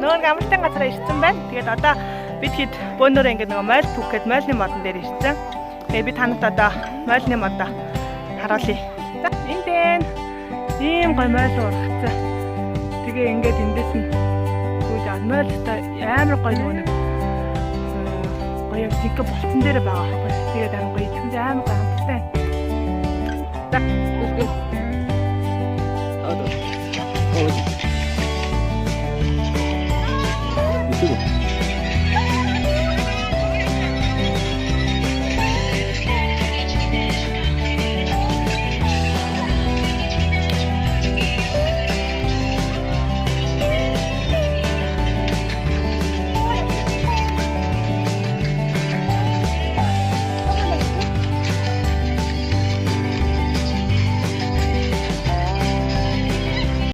Нөгөө амралтын газараа ирсэн байна. Тэгээд одоо бид хэд бөөнөрөө ингээд нөгөө мойл түүх гэдэг мойлны модон дээр ирсэн. Тэгээд би танад одоо мойлны модоо харуулъя. За энд байна. Ийм гоё мойл ургацсан. Тэгээ ингээд эндээс нь гүйж мойлтой амар гоё нөгөө гоё зинхэ болтон дээр байгаа байхгүй. Тэгээд амар гоё юм амар гоё хамттай. За